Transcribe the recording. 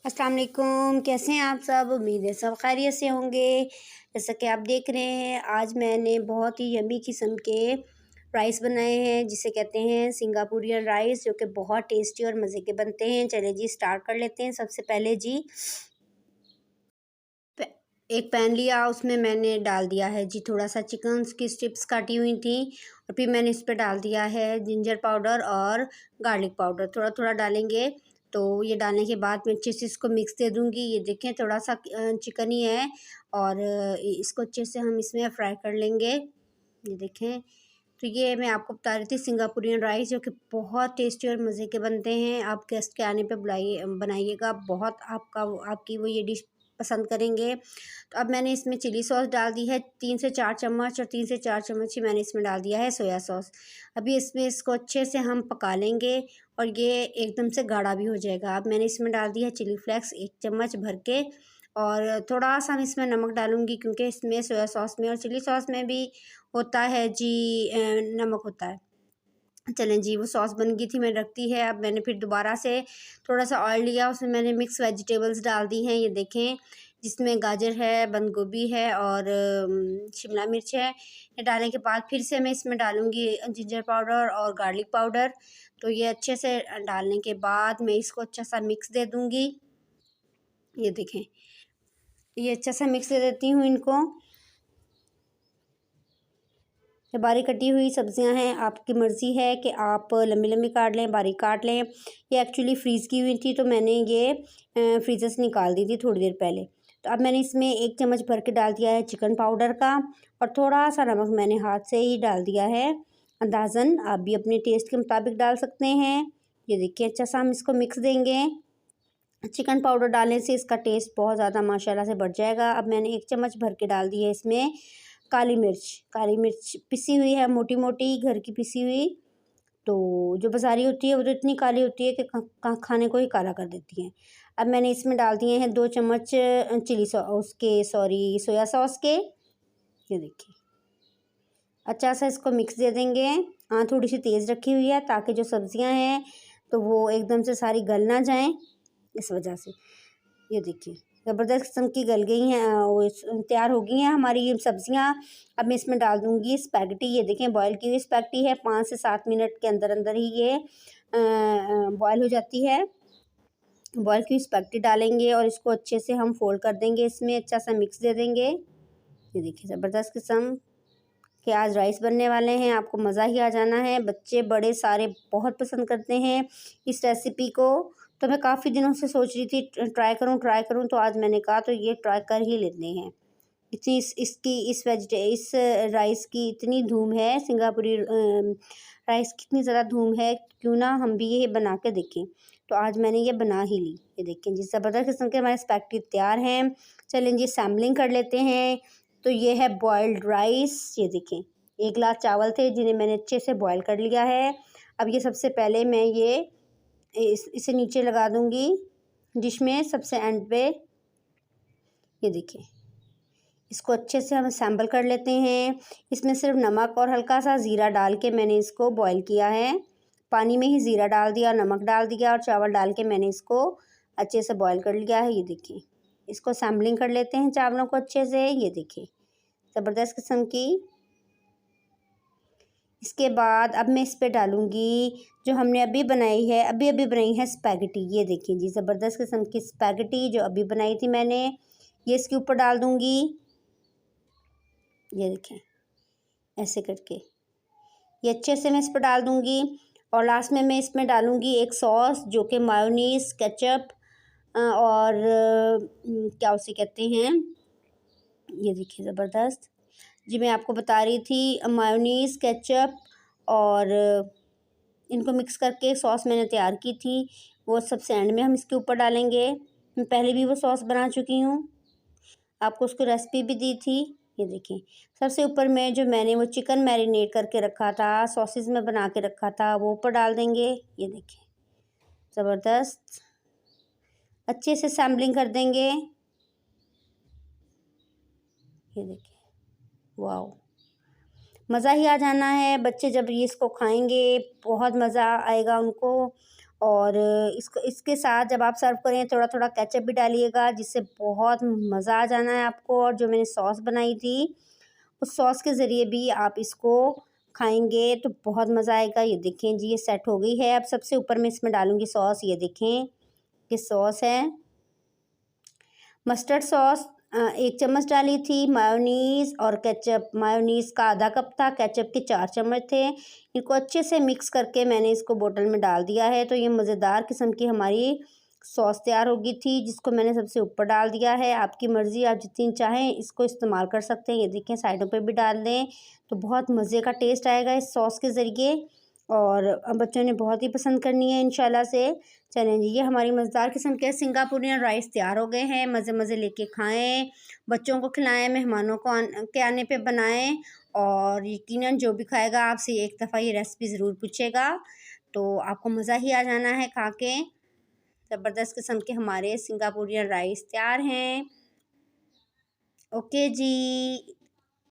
अस्सलाम वालेकुम, कैसे हैं आप सब? उम्मीद है सब खैरियत से होंगे। जैसा कि आप देख रहे हैं, आज मैंने बहुत ही यम्मी किस्म के राइस बनाए हैं, जिसे कहते हैं सिंगापुरियन राइस, जो कि बहुत टेस्टी और मज़े के बनते हैं। चलिए जी स्टार्ट कर लेते हैं। सबसे पहले जी प एक पैन लिया, उसमें मैंने डाल दिया है जी थोड़ा सा चिकन की स्ट्रिप्स काटी हुई थी, और फिर मैंने इस पे डाल दिया है जिंजर पाउडर और गार्लिक पाउडर, थोड़ा थोड़ा डालेंगे। तो ये डालने के बाद मैं अच्छे से इसको मिक्स दे दूँगी। ये देखें थोड़ा सा चिकन ही है, और इसको अच्छे से हम इसमें फ्राई कर लेंगे। ये देखें, तो ये मैं आपको बता रही थी सिंगापुरियन राइस, जो कि बहुत टेस्टी और मज़े के बनते हैं। आप गेस्ट के आने पे बुलाइए बनाइएगा, बहुत आपकी वो ये डिश पसंद करेंगे। तो अब मैंने इसमें चिली सॉस डाल दी है 3 से 4 चम्मच, और 3 से 4 चम्मच ही मैंने इसमें डाल दिया है सोया सॉस। अभी इसमें इसको अच्छे से हम पका लेंगे, और ये एकदम से गाढ़ा भी हो जाएगा। अब मैंने इसमें डाल दिया है चिली फ्लेक्स 1 चम्मच भर के, और थोड़ा-सा मैं इसमें नमक डालूँगी, क्योंकि इसमें सोया सॉस में और चिली सॉस में भी होता है जी नमक होता है। चलें जी, वो सॉस बन गई थी, मैंने रख दी है। अब मैंने फिर दोबारा से थोड़ा-सा ऑयल लिया, उसमें मैंने मिक्स वेजिटेबल्स डाल दी हैं। ये देखें, जिसमें गाजर है, बंद गोभी है और शिमला मिर्च है। ये डालने के बाद फिर से मैं इसमें डालूँगी जिंजर पाउडर और गार्लिक पाउडर। तो ये अच्छे से डालने के बाद मैं इसको अच्छा-सा मिक्स दे दूँगी। ये देखें, ये अच्छा-सा मिक्स दे देती हूँ इनको। ये बारीक कटी हुई सब्जियां हैं, आपकी मर्ज़ी है कि आप लंबी-लंबी काट लें, बारीक काट लें। ये एक्चुअली फ्रीज़ की हुई थी, तो मैंने ये फ्रीज़र से निकाल दी थी थोड़ी देर पहले। तो अब मैंने इसमें 1 चम्मच भर के डाल दिया है चिकन पाउडर का, और थोड़ा-सा नमक मैंने हाथ से ही डाल दिया है अंदाज़न। आप भी अपने टेस्ट के मुताबिक डाल सकते हैं। ये देखिए, अच्छा-सा हम इसको मिक्स देंगे। चिकन पाउडर डालने से इसका टेस्ट बहुत ज़्यादा माशाल्लाह से बढ़ जाएगा। अब मैंने 1 चम्मच भर के डाल दी है इसमें काली मिर्च पिसी हुई है, मोटी-मोटी घर की पिसी हुई। तो जो बाज़ारी होती है वो तो इतनी काली होती है कि खाने को ही काला कर देती है। अब मैंने इसमें डाल दिए हैं 2 चम्मच चिली सॉस के सॉरी सोया सॉस के। ये देखिए, अच्छा सा इसको मिक्स दे देंगे। थोड़ी-सी तेज़ रखी हुई है, ताकि जो सब्ज़ियाँ हैं तो वो एकदम से सारी गल ना जाएँ, इस वजह से। ये देखिए, ज़बरदस्त किस्म की गल गई हैं, तैयार हो गई हैं हमारी ये सब्ज़ियाँ। अब मैं इसमें डाल दूँगी स्पैगेटी। ये देखें, बॉयल की हुई स्पैगेटी है, 5 से 7 मिनट के अंदर-अंदर ही ये बॉयल हो जाती है। बॉयल की हुई स्पैगेटी डालेंगे, और इसको अच्छे से हम फ़ोल्ड कर देंगे, इसमें अच्छा-सा मिक्स दे देंगे। ये देखिए, ज़बरदस्त किस्म के आज राइस बनने वाले हैं, आपको मज़ा ही आ जाना है। बच्चे बड़े सारे बहुत पसंद करते हैं इस रेसिपी को। तो मैं काफ़ी दिनों से सोच रही थी ट्राई करूँ, तो आज मैंने कहा तो ये ट्राई कर ही लेते हैं। इतनी इस राइस की इतनी धूम है, सिंगापुरी राइस की इतनी ज़्यादा धूम है, क्यों ना हम भी ये बना के देखें। तो आज मैंने ये बना ही ली। ये देखें जी, ज़बरदस्त किस्म के हमारे स्पैगेटी तैयार हैं। चलें जी, सैम्पलिंग कर लेते हैं। तो ये है बॉइल्ड राइस। ये देखें, 1 गिलास चावल थे, जिन्हें मैंने अच्छे से बॉयल कर लिया है। अब ये सबसे पहले मैं ये इसे नीचे लगा दूँगी डिश में सबसे एंड पे। ये देखिए, इसको अच्छे से हम असेंबल कर लेते हैं। इसमें सिर्फ नमक और हल्का सा ज़ीरा डाल के मैंने इसको बॉयल किया है। पानी में ही ज़ीरा डाल दिया, नमक डाल दिया और चावल डाल के मैंने इसको अच्छे से बॉयल कर लिया है। ये देखिए, इसको असेंबलिंग कर लेते हैं चावलों को अच्छे से। ये देखिए, ज़बरदस्त किस्म की। इसके बाद अब मैं इस पे डालूँगी जो हमने अभी-अभी बनाई है स्पैगेटी। ये देखिए जी, ज़बरदस्त किस्म की स्पैगेटी जो अभी बनाई थी मैंने, ये इसके ऊपर डाल दूँगी। ये देखें, ऐसे करके ये अच्छे से मैं इस पर डाल दूँगी, और लास्ट में मैं इसमें डालूँगी एक सॉस, जो कि मायोनीज़, केचप और क्या उसे कहते हैं, ये देखिए ज़बरदस्त। जी, मैं आपको बता रही थी मायोनीज़, केचप और इनको मिक्स करके सॉस मैंने तैयार की थी, वो सबसे एंड में हम इसके ऊपर डालेंगे। मैं पहले भी वो सॉस बना चुकी हूँ, आपको उसकी रेसिपी भी दी थी। ये देखिए, सबसे ऊपर में जो मैंने वो चिकन मैरिनेट करके रखा था, सॉसेज़ में बना के रखा था, वो ऊपर डाल देंगे। ये देखिए, ज़बरदस्त। अच्छे से सैम्पलिंग कर देंगे। ये देखिए, वाओ! मज़ा ही आ जाना है। बच्चे जब ये इसको खाएँगे, बहुत मज़ा आएगा उनको, और इसके साथ जब आप सर्व करें थोड़ा थोड़ा केचप भी डालिएगा, जिससे बहुत मज़ा आ जाना है आपको। और जो मैंने सॉस बनाई थी, उस सॉस के ज़रिए भी आप इसको खाएंगे तो बहुत मज़ा आएगा। ये देखें जी, ये सेट हो गई है। अब सबसे ऊपर मैं इसमें डालूंगी सॉस। ये देखें, ये सॉस है मस्टर्ड सॉस। 1 चम्मच डाली थी। मायोनीज़ और केचप, मायोनीज़ का आधा कप था, केचप के 4 चम्मच थे। इनको अच्छे से मिक्स करके मैंने इसको बोतल में डाल दिया है। तो ये मज़ेदार किस्म की हमारी सॉस तैयार हो गई थी, जिसको मैंने सबसे ऊपर डाल दिया है। आपकी मर्ज़ी, आप जितनी चाहें इसको इस्तेमाल कर सकते हैं। ये देखें, साइडों पे भी डाल दें तो बहुत मज़े का टेस्ट आएगा इस सॉस के ज़रिए। और बच्चों ने बहुत ही पसंद करनी है इंशाल्लाह से। चलें जी, ये हमारी मज़ेदार किस्म के सिंगापुरियन राइस तैयार हो गए हैं। मज़े मज़े लेके खाएं, बच्चों को खिलाएं, मेहमानों को के आने पे बनाएं। और यकीनन जो भी खाएगा आपसे एक दफ़ा ये रेसिपी ज़रूर पूछेगा, तो आपको मज़ा ही आ जाना है खा के। ज़बरदस्त किस्म के हमारे सिंगापुरियन राइस तैयार हैं। ओके जी।